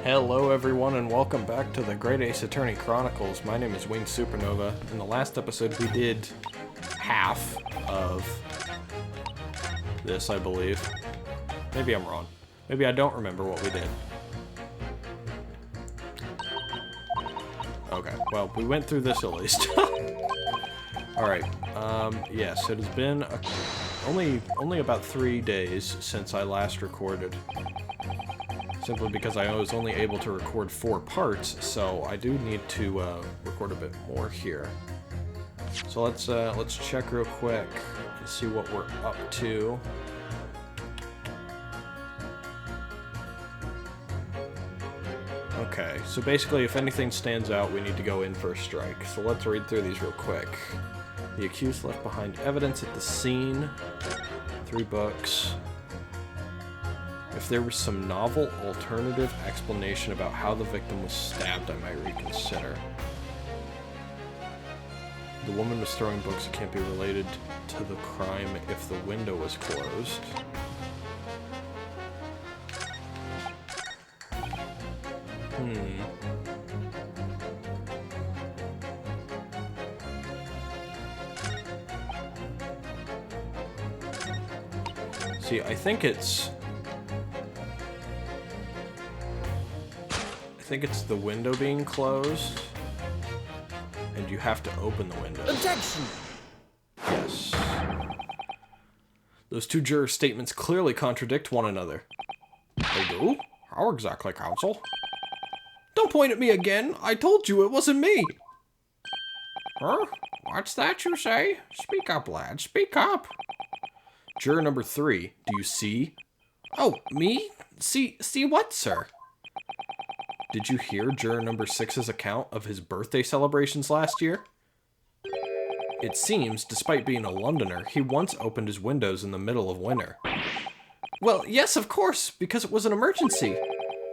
Hello everyone and welcome back to the Great Ace Attorney Chronicles. My name is Winged Supernova. In the last episode we did half of this, I believe. Maybe I'm wrong. Maybe I don't remember what we did. Okay, well, we went through this at least. Alright, yes, it has been only about 3 days since I last recorded. Simply because I was only able to record 4 parts, so I do need to record a bit more here. So let's check real quick and see what we're up to. Okay, so basically if anything stands out, we need to go in for a strike. So let's read through these real quick. The accused left behind evidence at the scene. 3 books. If there was some novel alternative explanation about how the victim was stabbed, I might reconsider. The woman was throwing books that can't be related to the crime if the window was closed. See, I think it's the window being closed, and you have to open the window. Objection! Yes. Those 2 juror statements clearly contradict one another. They do? How exactly, counsel? Don't point at me again! I told you it wasn't me! Huh? What's that you say? Speak up, lad, speak up! Juror number 3, do you see? Oh, me? See what, sir? Did you hear juror number 6's account of his birthday celebrations last year? It seems, despite being a Londoner, he once opened his windows in the middle of winter. Well, yes, of course, because it was an emergency.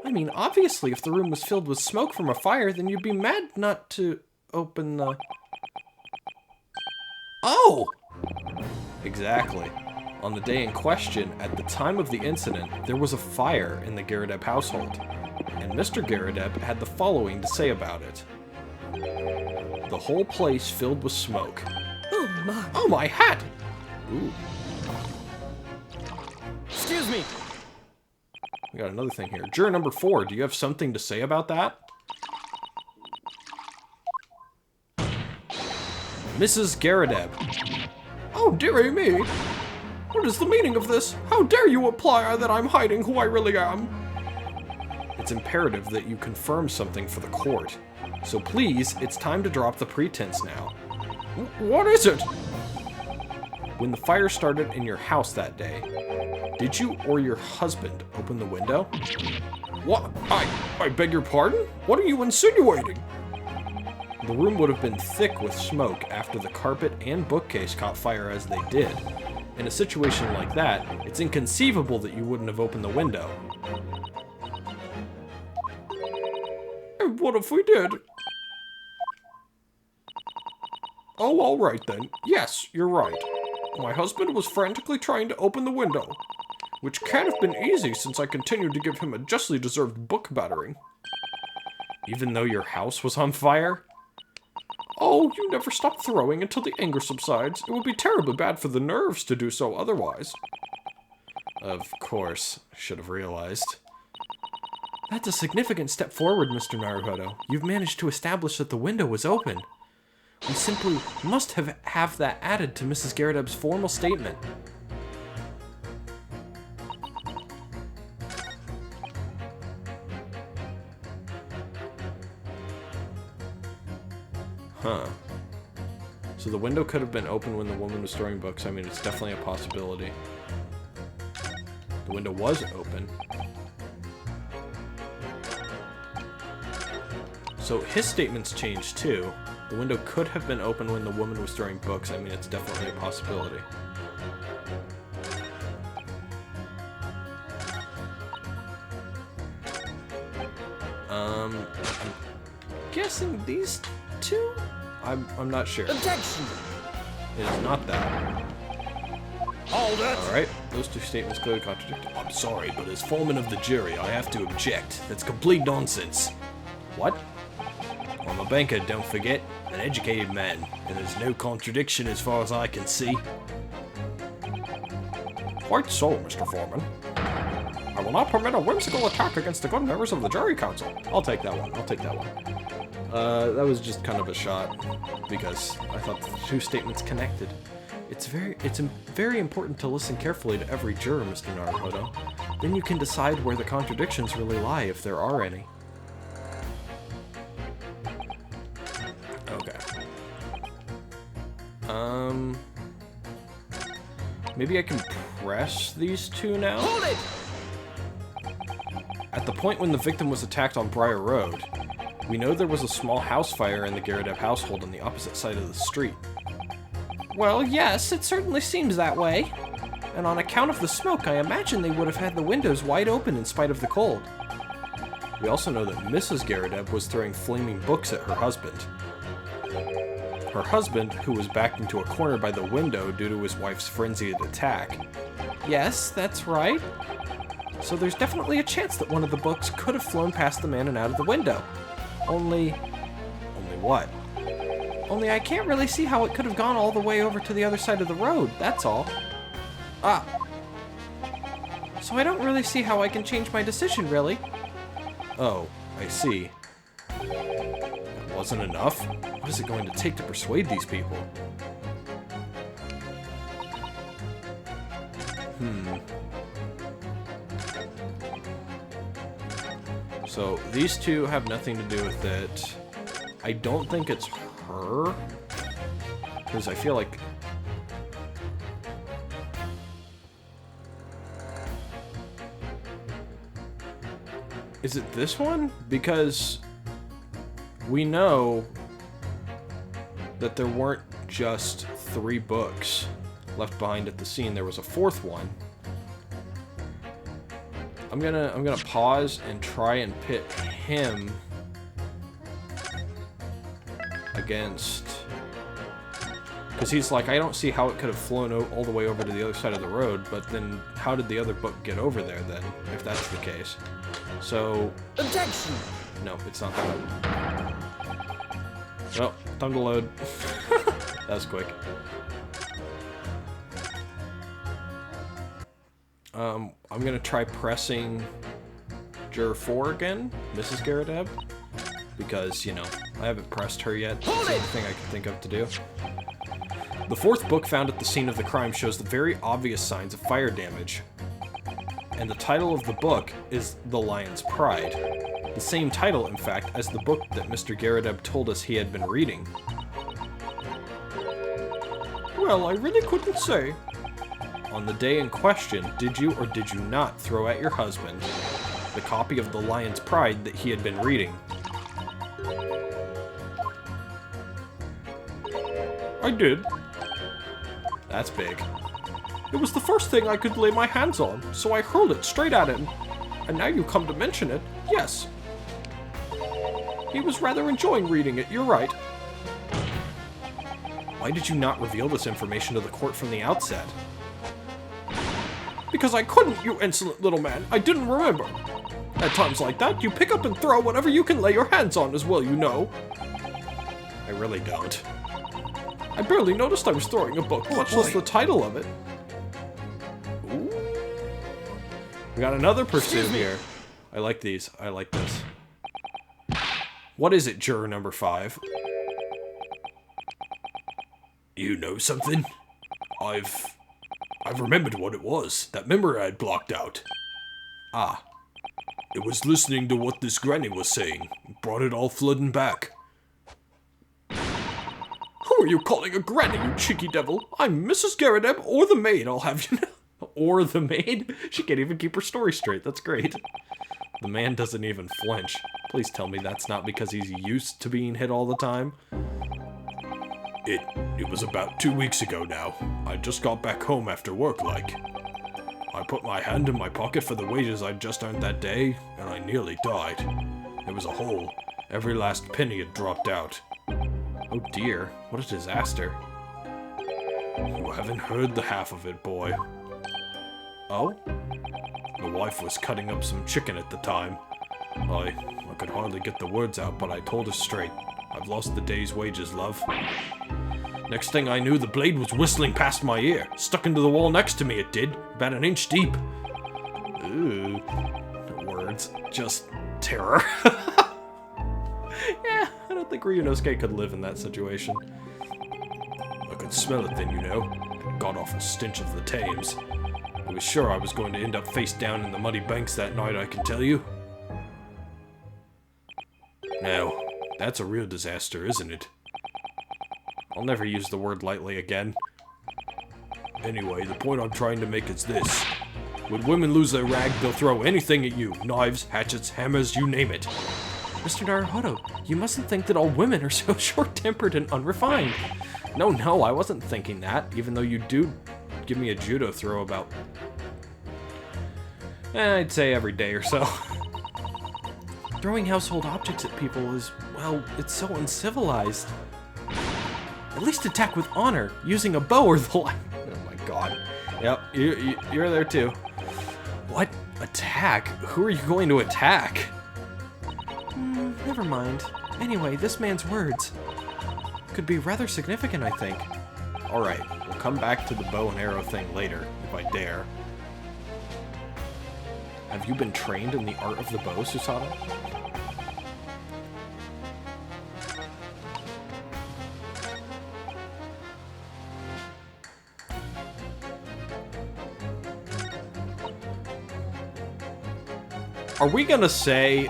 I mean, obviously, if the room was filled with smoke from a fire, then you'd be mad not to open the... Oh! Exactly. On the day in question, at the time of the incident, there was a fire in the Garadeb household. And Mr. Garadeb had the following to say about it. The whole place filled with smoke. Oh my hat! Ooh. Excuse me! We got another thing here. Juror number 4, do you have something to say about that? Mrs. Garadeb. Oh, dearie me! What is the meaning of this? How dare you imply that I'm hiding who I really am? It's imperative that you confirm something for the court. So please, it's time to drop the pretense now. What is it? When the fire started in your house that day, did you or your husband open the window? What? I beg your pardon? What are you insinuating? The room would have been thick with smoke after the carpet and bookcase caught fire as they did. In a situation like that, it's inconceivable that you wouldn't have opened the window. And what if we did? Oh, all right then. Yes, you're right. My husband was frantically trying to open the window, which can't have been easy since I continued to give him a justly deserved book battering. Even though your house was on fire? Oh, you never stop throwing until the anger subsides. It would be terribly bad for the nerves to do so otherwise. Of course, should have realized. That's a significant step forward, Mr. Naruhodo. You've managed to establish that the window was open. We simply must have that added to Mrs. Garadeb's formal statement. Huh. So the window could have been open when the woman was throwing books. I mean, it's definitely a possibility. The window was open. So his statements changed too. The window could have been open when the woman was throwing books. I mean, it's definitely a possibility. I'm guessing these 2? I'm not sure. Objection! It is not that. Hold it! Alright, those two statements clearly contradict. I'm sorry, but as foreman of the jury, I have to object. That's complete nonsense. What? I'm a banker, don't forget. An educated man. And there's no contradiction as far as I can see. Quite so, Mr. Foreman. I will not permit a whimsical attack against the good members of the jury council. I'll take that one. I'll take that one. That was just kind of a shot, because I thought the two statements connected. It's very important to listen carefully to every juror, Mr. Naruhodo. Then you can decide where the contradictions really lie, if there are any. Okay. Maybe I can press these two now? Hold it! At the point when the victim was attacked on Briar Road, we know there was a small house fire in the Garadeb household on the opposite side of the street. Well, yes, it certainly seems that way. And on account of the smoke, I imagine they would have had the windows wide open in spite of the cold. We also know that Mrs. Garadeb was throwing flaming books at her husband. Her husband, who was backed into a corner by the window due to his wife's frenzied attack. Yes, that's right. So there's definitely a chance that one of the books could have flown past the man and out of the window. Only what? Only I can't really see how it could have gone all the way over to the other side of the road, that's all. Ah. So I don't really see how I can change my decision, really. Oh, I see. That wasn't enough? What is it going to take to persuade these people? So, these two have nothing to do with it. I don't think it's her. Because I feel like... Is it this one? Because we know that there weren't just 3 books left behind at the scene. There was a 4th one. I'm gonna pause and try and pit him against, because he's like, I don't see how it could have flown all the way over to the other side of the road, but then how did the other book get over there then, if that's the case? So... Objection! No, it's not that. Well, time to load. That was quick. I'm gonna try pressing Juror 4 again, Mrs. Garadeb, because, you know, I haven't pressed her yet. It's the only thing I can think of to do. The 4th book found at the scene of the crime shows the very obvious signs of fire damage. And the title of the book is The Lion's Pride. The same title, in fact, as the book that Mr. Garadeb told us he had been reading. Well, I really couldn't say. On the day in question, did you or did you not throw at your husband the copy of The Lion's Pride that he had been reading? I did. That's big. It was the first thing I could lay my hands on, so I hurled it straight at him. And now you come to mention it, yes. He was rather enjoying reading it, you're right. Why did you not reveal this information to the court from the outset? Because I couldn't, you insolent little man. I didn't remember. At times like that, you pick up and throw whatever you can lay your hands on as well, you know. I really don't. I barely noticed I was throwing a book, much less the title of it. Ooh. We got another pursuit here. I like these. I like this. What is it, juror number 5? You know something? I've remembered what it was. That memory I'd blocked out. Ah. It was listening to what this granny was saying. Brought it all flooding back. Who are you calling a granny, you cheeky devil? I'm Mrs. Garadeb, or the maid, I'll have you know. Or the maid? She can't even keep her story straight. That's great. The man doesn't even flinch. Please tell me that's not because he's used to being hit all the time. It was about 2 weeks ago now. I just got back home after work, like. I put my hand in my pocket for the wages I'd just earned that day, and I nearly died. There was a hole. Every last penny had dropped out. Oh dear, what a disaster. You haven't heard the half of it, boy. Oh? The wife was cutting up some chicken at the time. I could hardly get the words out, but I told her straight. I've lost the day's wages, love. Next thing I knew, the blade was whistling past my ear. Stuck into the wall next to me, it did. About an inch deep. Ooh. Words. Just terror. Yeah, I don't think Ryunosuke could live in that situation. I could smell it then, you know. The god-awful stench of the Thames. I was sure I was going to end up face down in the muddy banks that night, I can tell you. Now, that's a real disaster, isn't it? I'll never use the word lightly again. Anyway, the point I'm trying to make is this. When women lose their rag, they'll throw anything at you. Knives, hatchets, hammers, you name it. Mr. Naruhodo, you mustn't think that all women are so short-tempered and unrefined. No, I wasn't thinking that, even though you do give me a judo throw about... I'd say every day or so. Throwing household objects at people is, well, it's so uncivilized. At least attack with honor, using a bow or the like. Oh my god. Yep, you're there too. What? Attack? Who are you going to attack? Never mind. Anyway, this man's words could be rather significant, I think. Alright, we'll come back to the bow and arrow thing later, if I dare. Have you been trained in the art of the bow, Susato? Are we gonna say...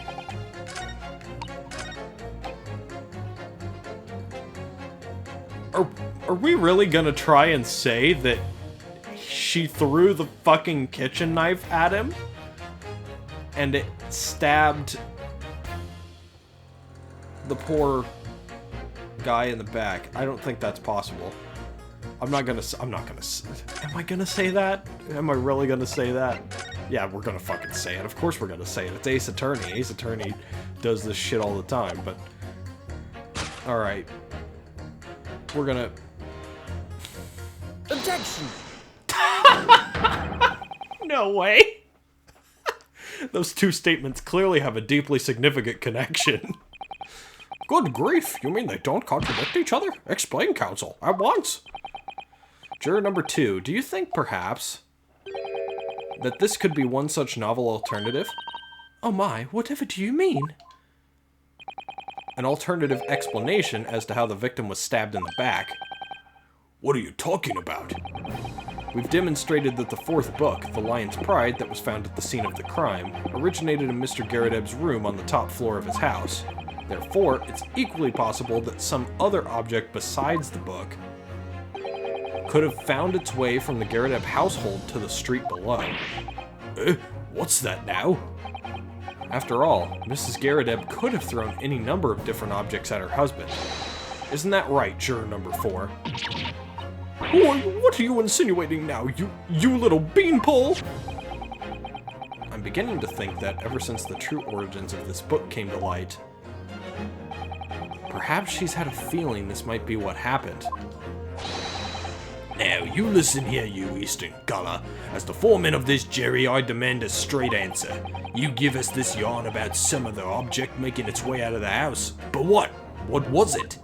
Are we really gonna try and say that she threw the fucking kitchen knife at him? And it stabbed the poor guy in the back. I don't think that's possible. Am I gonna say that? Am I really gonna say that? Yeah, we're gonna fucking say it. Of course we're gonna say it. It's Ace Attorney. Ace Attorney does this shit all the time, but... Alright. We're gonna... Objection! No way! Those two statements clearly have a deeply significant connection. Good grief, you mean they don't contradict each other? Explain, counsel, at once. Juror number 2, do you think, perhaps, that this could be one such novel alternative? Oh my, whatever do you mean? An alternative explanation as to how the victim was stabbed in the back. What are you talking about? We've demonstrated that the 4th book, The Lion's Pride, that was found at the scene of the crime, originated in Mr. Garredeb's room on the top floor of his house. Therefore, it's equally possible that some other object besides the book could have found its way from the Garredeb household to the street below. What's that now? After all, Mrs. Garredeb could have thrown any number of different objects at her husband. Isn't that right, juror number 4? What are you insinuating now, you little beanpole? I'm beginning to think that ever since the true origins of this book came to light, perhaps she's had a feeling this might be what happened. Now, you listen here, you Eastern Gullah. As the foreman of this jury, I demand a straight answer. You give us this yarn about some other object making its way out of the house. But what? What was it?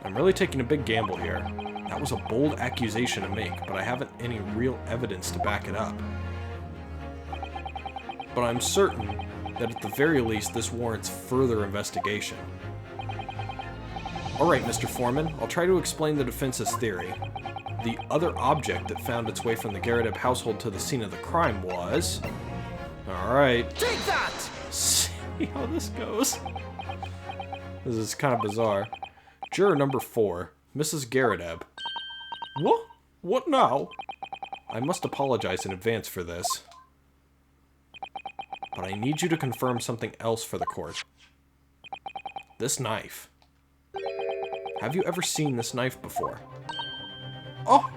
I'm really taking a big gamble here. That was a bold accusation to make, but I haven't any real evidence to back it up. But I'm certain that at the very least this warrants further investigation. Alright, Mr. Foreman, I'll try to explain the defense's theory. The other object that found its way from the Garredeb household to the scene of the crime was... Alright. Take that! See how this goes. This is kind of bizarre. Juror number 4, Mrs. Garredeb. What? What now? I must apologize in advance for this. But I need you to confirm something else for the court. This knife. Have you ever seen this knife before? Oh!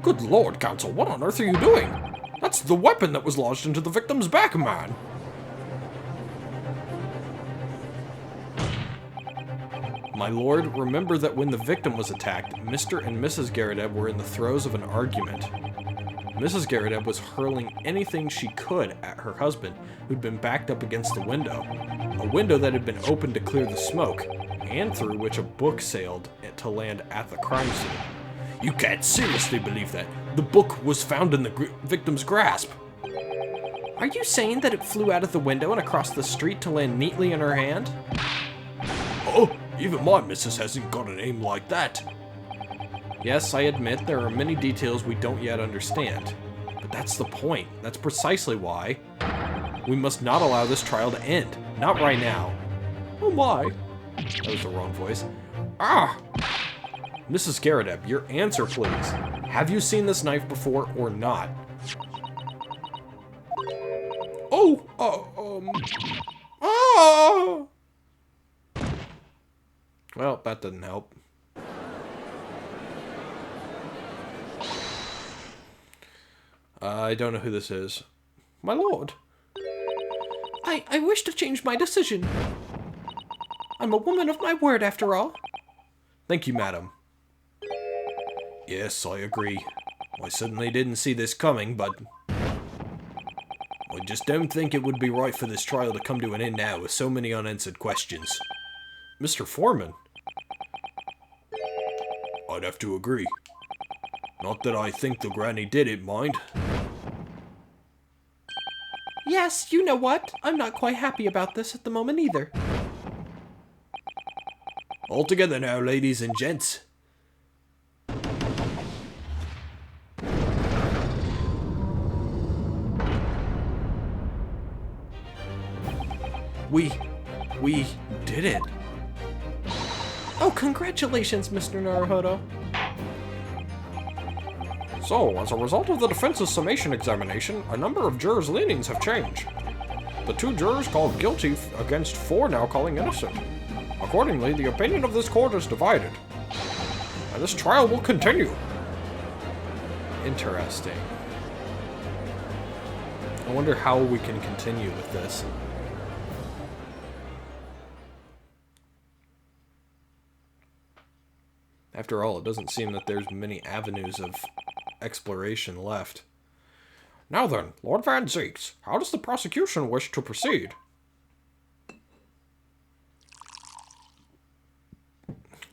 Good lord, counsel, what on earth are you doing? That's the weapon that was lodged into the victim's back, man! My lord, remember that when the victim was attacked, Mr. and Mrs. Garrideb were in the throes of an argument. Mrs. Garrideb was hurling anything she could at her husband, who'd been backed up against the window. A window that had been opened to clear the smoke, and through which a book sailed to land at the crime scene. You can't seriously believe that. The book was found in the victim's grasp. Are you saying that it flew out of the window and across the street to land neatly in her hand? Oh, even my missus hasn't got an aim like that. Yes, I admit there are many details we don't yet understand. But that's the point. That's precisely why we must not allow this trial to end. Not right now. Oh my. That was the wrong voice. Ah! Mrs. Garrideb, your answer, please. Have you seen this knife before or not? Oh! Ah! Well, that didn't help. I don't know who this is. My lord. I wish to change my decision. I'm a woman of my word, after all. Thank you, madam. Yes, I agree. I certainly didn't see this coming, but I just don't think it would be right for this trial to come to an end now with so many unanswered questions. Mr. Foreman? I'd have to agree. Not that I think the granny did it, mind. Yes, you know what? I'm not quite happy about this at the moment either. All together now, ladies and gents. We did it. Oh, congratulations, Mr. Naruhodo. So, as a result of the defense's summation examination, a number of jurors' leanings have changed. The 2 jurors called guilty against 4 now calling innocent. Accordingly, the opinion of this court is divided. And this trial will continue. Interesting. I wonder how we can continue with this. After all, it doesn't seem that there's many avenues of exploration left. Now then, Lord Van Zeeks, how does the prosecution wish to proceed?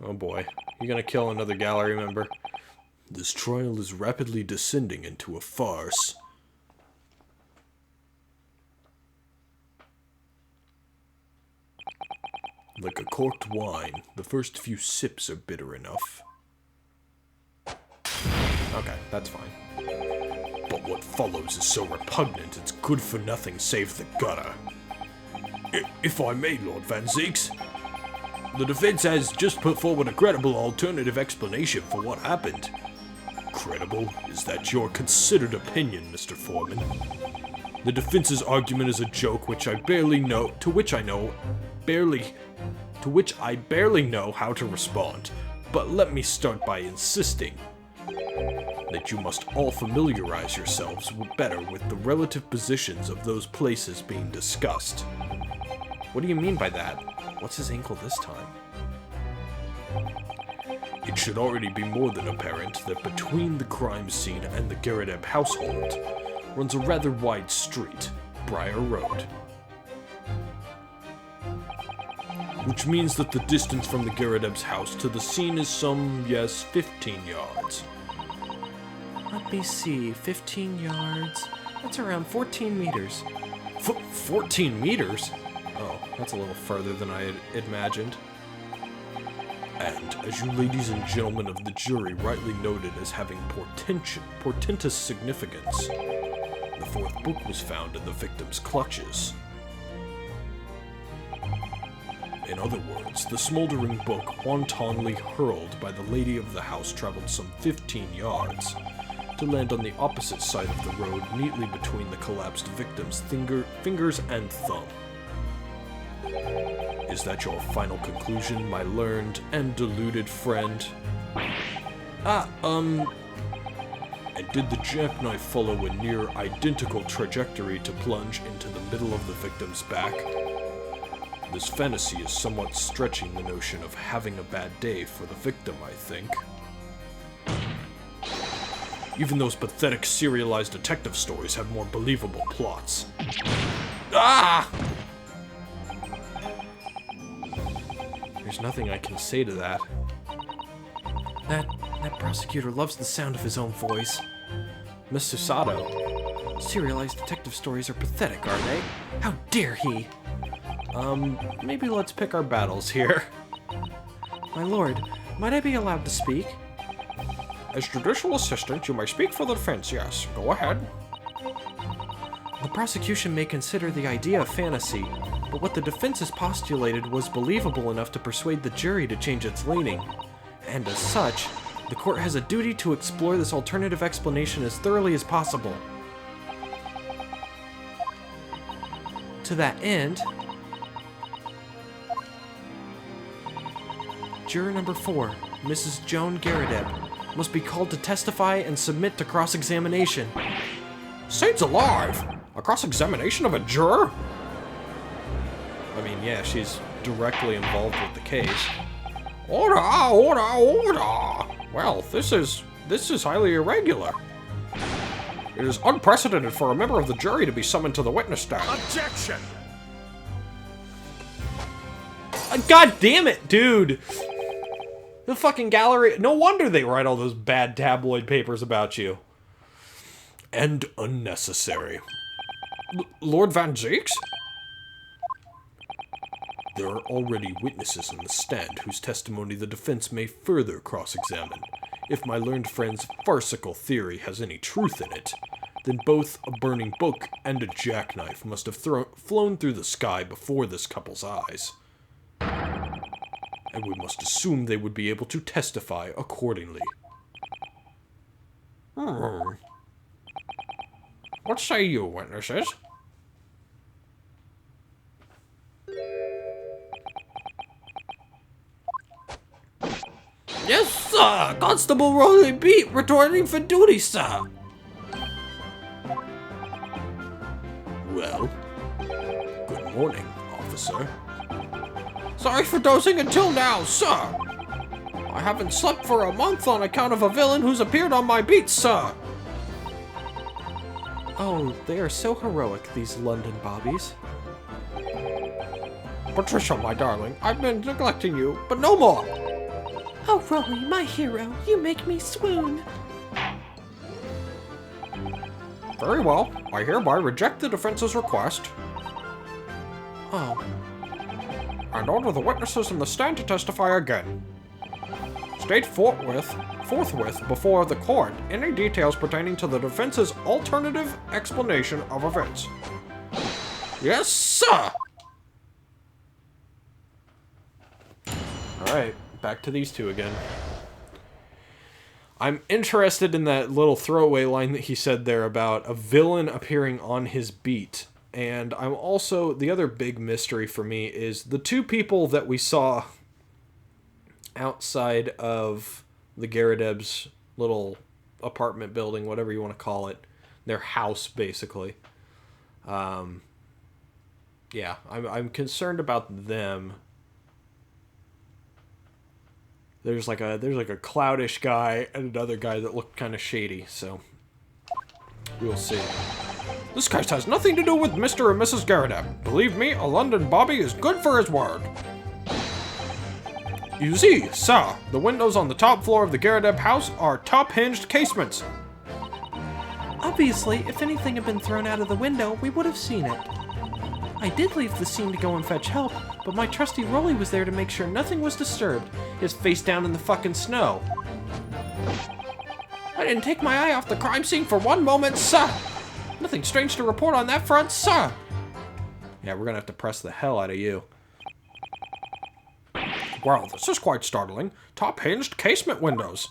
Oh boy, you gonna kill another gallery member? This trial is rapidly descending into a farce. Like a corked wine, the first few sips are bitter enough. Okay, that's fine. But what follows is so repugnant, it's good for nothing save the gutter. If I may, Lord Van Zeeks, the defense has just put forward a credible alternative explanation for what happened. Credible? Is that your considered opinion, Mr. Foreman? The defense's argument is a joke which I barely know how to respond. But let me start by insisting that you must all familiarize yourselves better with the relative positions of those places being discussed. What do you mean by that? What's his ankle this time? It should already be more than apparent that between the crime scene and the Garrideb household runs a rather wide street, Briar Road. Which means that the distance from the Garrideb's house to the scene is some, yes, 15 yards. Let me see, 15 yards. That's around 14 meters. 14 meters? Oh, that's a little further than I had imagined. And, as you ladies and gentlemen of the jury rightly noted as having portentous significance, the 4th book was found in the victim's clutches. In other words, the smoldering book wantonly hurled by the lady of the house traveled some 15 yards, to land on the opposite side of the road neatly between the collapsed victim's fingers and thumb. Is that your final conclusion, my learned and deluded friend? And did the jackknife follow a near identical trajectory to plunge into the middle of the victim's back? This fantasy is somewhat stretching the notion of having a bad day for the victim, I think. Even those pathetic serialized detective stories have more believable plots. Ah! There's nothing I can say to that. That prosecutor loves the sound of his own voice. Mr. Sato, serialized detective stories are pathetic, are they? How dare he? Maybe let's pick our battles here. My lord, might I be allowed to speak? As judicial assistant, you may speak for the defense, yes. Go ahead. The prosecution may consider the idea of fantasy, but what the defense has postulated was believable enough to persuade the jury to change its leaning. And as such, the court has a duty to explore this alternative explanation as thoroughly as possible. To that end, Juror number 4, Mrs. Joan Garadeb, must be called to testify and submit to cross-examination. Saints alive! A cross-examination of a juror? I mean, yeah, she's directly involved with the case. Order! Order! Order! Well, this is highly irregular. It is unprecedented for a member of the jury to be summoned to the witness stand. Objection! God damn it, dude! The fucking gallery... No wonder they write all those bad tabloid papers about you. And unnecessary. Lord Van Zeeks? There are already witnesses on the stand whose testimony the defense may further cross-examine. If my learned friend's farcical theory has any truth in it, then both a burning book and a jackknife must have flown through the sky before this couple's eyes. And we must assume they would be able to testify accordingly. What say you, witnesses? Yes, sir! Constable Rolly Beat returning for duty, sir! Well, good morning, officer. Sorry for dozing until now, sir! I haven't slept for a month on account of a villain who's appeared on my beat, sir! Oh, they are so heroic, these London bobbies. Patricia, my darling, I've been neglecting you, but no more! Oh, Rolly, my hero, you make me swoon. Very well. I hereby reject the defense's request. Oh. And order the witnesses in the stand to testify again. State forthwith before the court any details pertaining to the defense's alternative explanation of events. Yes, sir! Alright, back to these two again. I'm interested in that little throwaway line that he said there about a villain appearing on his beat. And I'm also, the other big mystery for me is the two people that we saw outside of the Garadeb's little apartment building, whatever you want to call it. Their house, basically. Yeah, I'm concerned about them. There's like a cloudish guy and another guy that looked kind of shady, so we'll see. This case has nothing to do with Mr. and Mrs. Garadeb. Believe me, a London Bobby is good for his word. You see, sir, the windows on the top floor of the Garadeb house are top-hinged casements. Obviously, if anything had been thrown out of the window, we would have seen it. I did leave the scene to go and fetch help, but my trusty Rolly was there to make sure nothing was disturbed, his face down in the fucking snow. I didn't take my eye off the crime scene for one moment, sir! Nothing strange to report on that front, sir! Yeah, we're gonna have to press the hell out of you. Well, this is quite startling. Top-hinged casement windows.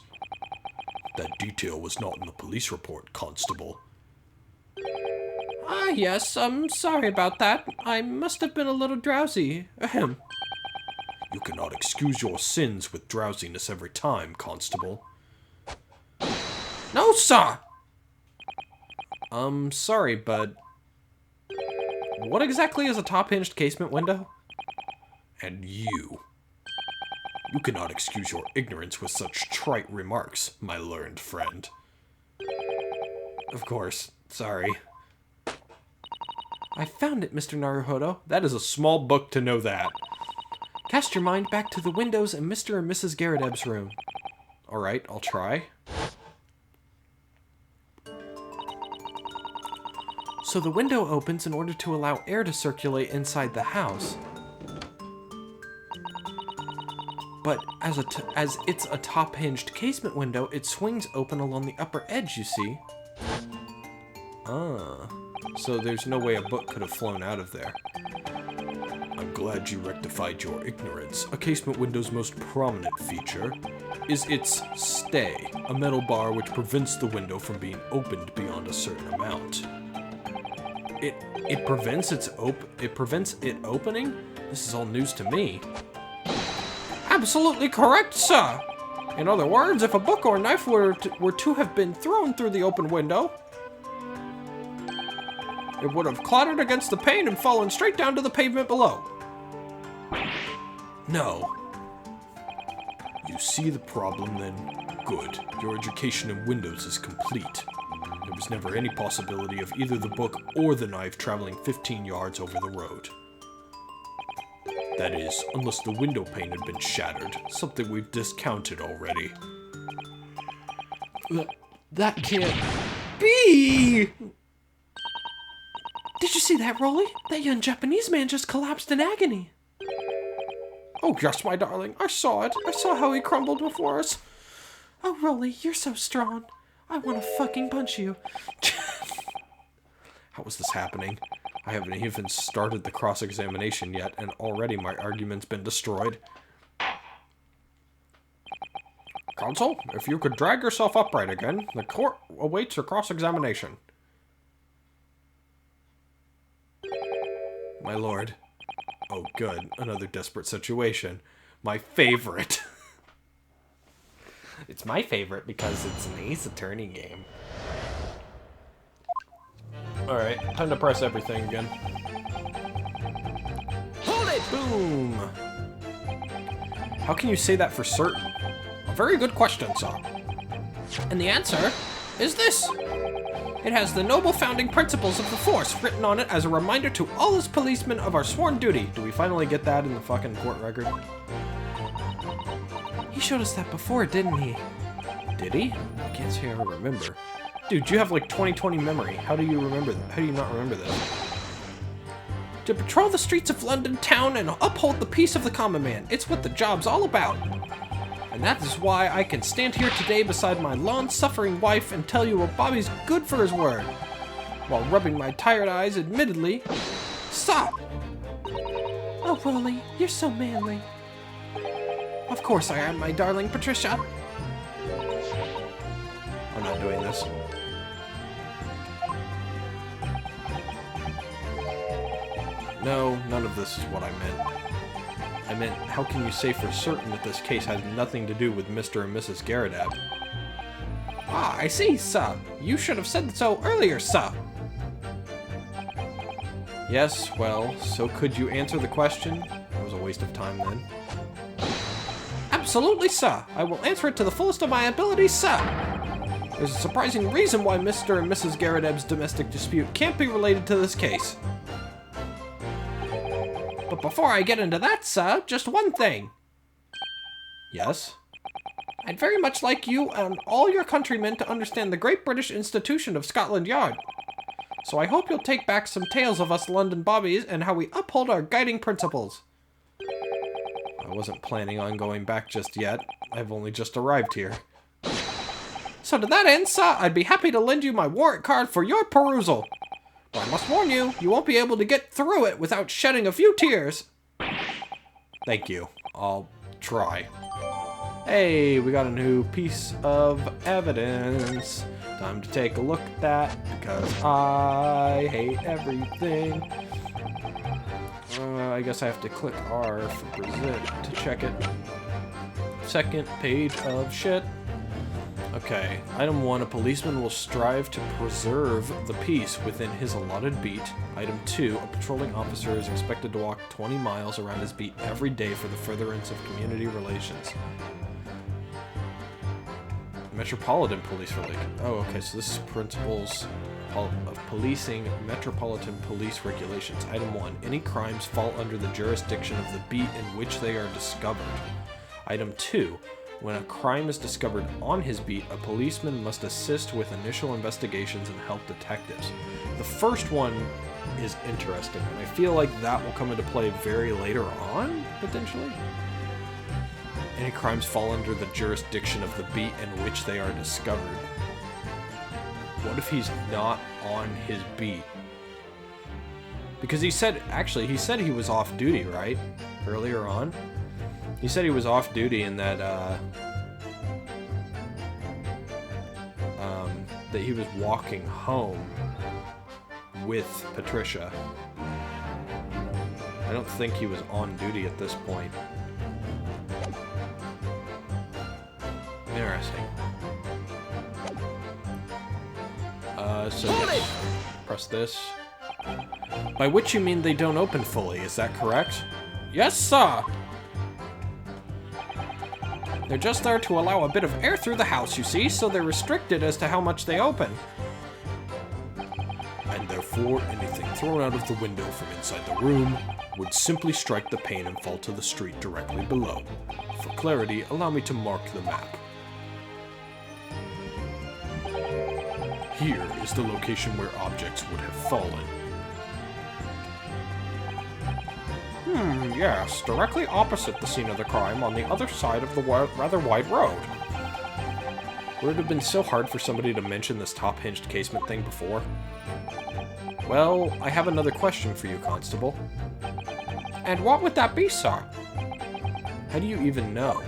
That detail was not in the police report, Constable. Ah, yes, I'm sorry about that. I must have been a little drowsy. Ahem. You cannot excuse your sins with drowsiness every time, Constable. No, sir! Sorry, but... what exactly is a top-hinged casement window? And you. You cannot excuse your ignorance with such trite remarks, my learned friend. Of course. Sorry. I found it, Mr. Naruhodo. That is a small book to know that. Cast your mind back to the windows in Mr. and Mrs. Garredeb's room. Alright, I'll try. So the window opens in order to allow air to circulate inside the house. But as it's a top-hinged casement window, it swings open along the upper edge, you see. Ah, so there's no way a book could have flown out of there. I'm glad you rectified your ignorance. A casement window's most prominent feature is its stay, a metal bar which prevents the window from being opened beyond a certain amount. It prevents it opening? This is all news to me. Absolutely correct, sir. In other words, if a book or a knife were to have been thrown through the open window, it would have clattered against the pane and fallen straight down to the pavement below. No. You see the problem then? Good. Your education in windows is complete. There was never any possibility of either the book or the knife traveling 15 yards over the road. That is, unless the window pane had been shattered, something we've discounted already. That can't be! Did you see that, Rolly? That young Japanese man just collapsed in agony. Oh, yes, my darling. I saw it. I saw how he crumbled before us. Oh, Rolly, you're so strong. I want to fucking punch you. How is this happening? I haven't even started the cross-examination yet, and already my argument's been destroyed. Counsel, if you could drag yourself upright again, the court awaits your cross-examination. My lord. Oh, good. Another desperate situation. My favorite. It's my favorite because it's an Ace Attorney game. Alright, time to press everything again. Hold it! Boom! How can you say that for certain? A very good question, sir. And the answer is this. It has the noble founding principles of the force written on it as a reminder to all us policemen of our sworn duty. Do we finally get that in the fucking court record? He showed us that before, didn't he? Did he? I can't say I remember. Dude, you have like 20/20 memory. How do you remember that? How do you not remember this? To patrol the streets of London town and uphold the peace of the common man. It's what the job's all about. And that is why I can stand here today beside my long-suffering wife and tell you what Bobby's good for his word. While rubbing my tired eyes, admittedly, stop! Oh, Rolly, you're so manly. Of course I am, my darling Patricia. I'm not doing this. No, none of this is what I meant. I meant, how can you say for certain that this case has nothing to do with Mr. and Mrs. Garredeb? Ah, I see, sir. You should have said so earlier, sir. Yes, well, so could you answer the question? That was a waste of time then. Absolutely, sir. I will answer it to the fullest of my abilities, sir. There's a surprising reason why Mr. and Mrs. Garredeb's domestic dispute can't be related to this case. But before I get into that, sir, just one thing. Yes? I'd very much like you and all your countrymen to understand the great British institution of Scotland Yard. So I hope you'll take back some tales of us London bobbies and how we uphold our guiding principles. I wasn't planning on going back just yet. I've only just arrived here. So to that end, sir, I'd be happy to lend you my warrant card for your perusal. But I must warn you, you won't be able to get through it without shedding a few tears. Thank you. I'll try. Hey, we got a new piece of evidence. Time to take a look at that, because I hate everything. I guess I have to click R for Brazil to check it. Second page of shit. Okay, item 1, a policeman will strive to preserve the peace within his allotted beat. Item 2, a patrolling officer is expected to walk 20 miles around his beat every day for the furtherance of community relations. Metropolitan Police Related. Oh, okay, so this is principles of policing metropolitan police regulations. Item 1, any crimes fall under the jurisdiction of the beat in which they are discovered. Item 2, when a crime is discovered on his beat, a policeman must assist with initial investigations and help detectives. The first one is interesting, and I feel like that will come into play very later on, potentially. Any crimes fall under the jurisdiction of the beat in which they are discovered. What if he's not on his beat? Because he said he was off duty, right? Earlier on. He said he was off duty and that, that he was walking home with Patricia. I don't think he was on duty at this point. Interesting. So yes, press this. By which you mean they don't open fully, is that correct? Yes, sir! They're just there to allow a bit of air through the house, you see, so they're restricted as to how much they open. And therefore, anything thrown out of the window from inside the room would simply strike the pane and fall to the street directly below. For clarity, allow me to mark the map. Here is the location where objects would have fallen. Yes, directly opposite the scene of the crime on the other side of the rather wide road. Would it have been so hard for somebody to mention this top-hinged casement thing before? Well, I have another question for you, Constable. And what would that be, sir? How do you even know?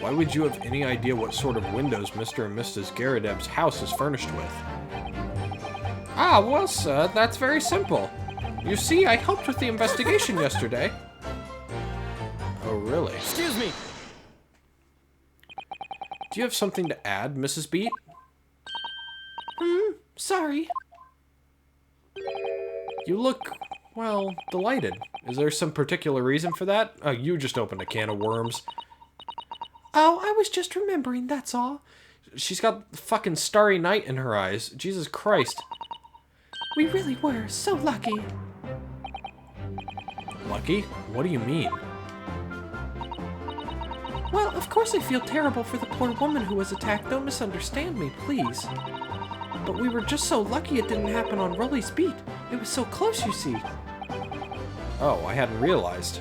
Why would you have any idea what sort of windows Mr. and Mrs. Garrideb's house is furnished with? Ah, well, sir, that's very simple. You see, I helped with the investigation yesterday. Oh, really? Excuse me! Do you have something to add, Mrs. Beat? Sorry. You look, well, delighted. Is there some particular reason for that? Oh, you just opened a can of worms. Oh, I was just remembering, that's all. She's got fucking starry night in her eyes. Jesus Christ. We really were so lucky. Lucky? What do you mean? Well, of course I feel terrible for the poor woman who was attacked. Don't misunderstand me, please. But we were just so lucky it didn't happen on Rolly's beat. It was so close, you see. Oh, I hadn't realized.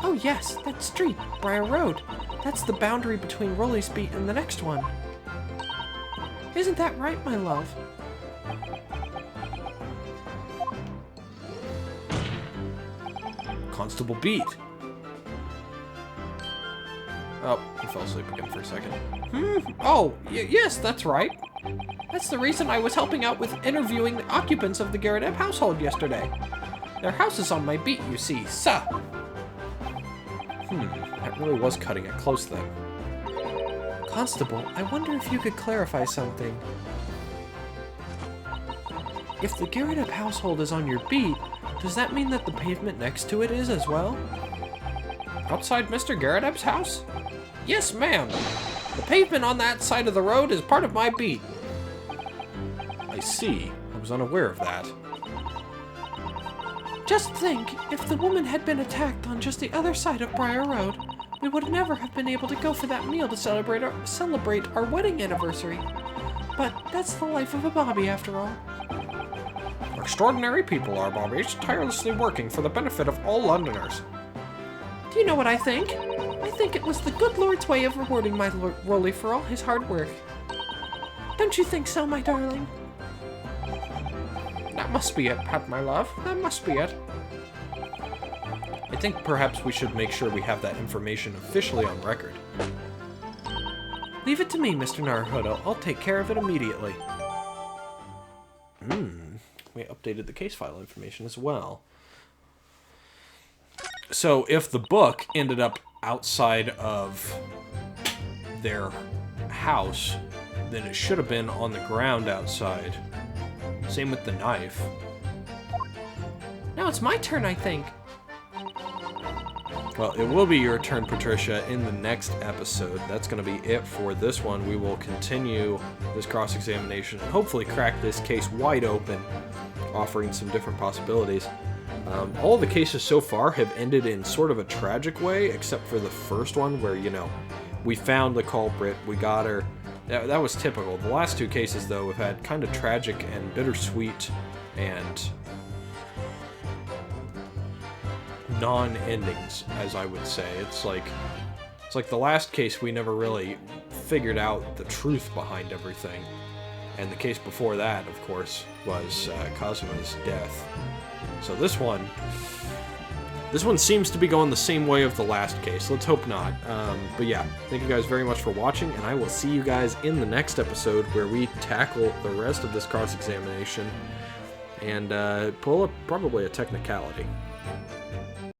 Oh yes, that street, Briar Road. That's the boundary between Rolly's beat and the next one. Isn't that right, my love? Constable Beat. Oh, he fell asleep again for a second. Oh, yes, that's right. That's the reason I was helping out with interviewing the occupants of the Garrideb household yesterday. Their house is on my beat, you see, sir. That really was cutting it close then. Constable, I wonder if you could clarify something. If the Garrideb household is on your beat, does that mean that the pavement next to it is as well? Outside Mr. Garrideb's house? Yes, ma'am. The pavement on that side of the road is part of my beat. I see. I was unaware of that. Just think, if the woman had been attacked on just the other side of Briar Road, we would never have been able to go for that meal to celebrate our wedding anniversary. But that's the life of a Bobby, after all. Extraordinary people are Bobbies, tirelessly working for the benefit of all Londoners. Do you know what I think? I think it was the good Lord's way of rewarding my Rolly for all his hard work. Don't you think so, my darling? That must be it, Pat, my love. That must be it. I think perhaps we should make sure we have that information officially on record. Leave it to me, Mr. Naruhodo. I'll take care of it immediately. We updated the case file information as well. So if the book ended up outside of their house, then it should have been on the ground outside. Same with the knife. Now it's my turn, I think. Well, it will be your turn, Patricia, in the next episode. That's going to be it for this one. We will continue this cross-examination and hopefully crack this case wide open, offering some different possibilities. All of the cases so far have ended in sort of a tragic way, except for the first one where, you know, we found the culprit, we got her. That was typical. The last two cases, though, have had kind of tragic and bittersweet and non-endings, as I would say. It's like the last case, we never really figured out the truth behind everything. And the case before that, of course, was Kazuma's death. So this one seems to be going the same way of the last case. Let's hope not. But yeah, thank you guys very much for watching, and I will see you guys in the next episode where we tackle the rest of this cross-examination and pull up probably a technicality.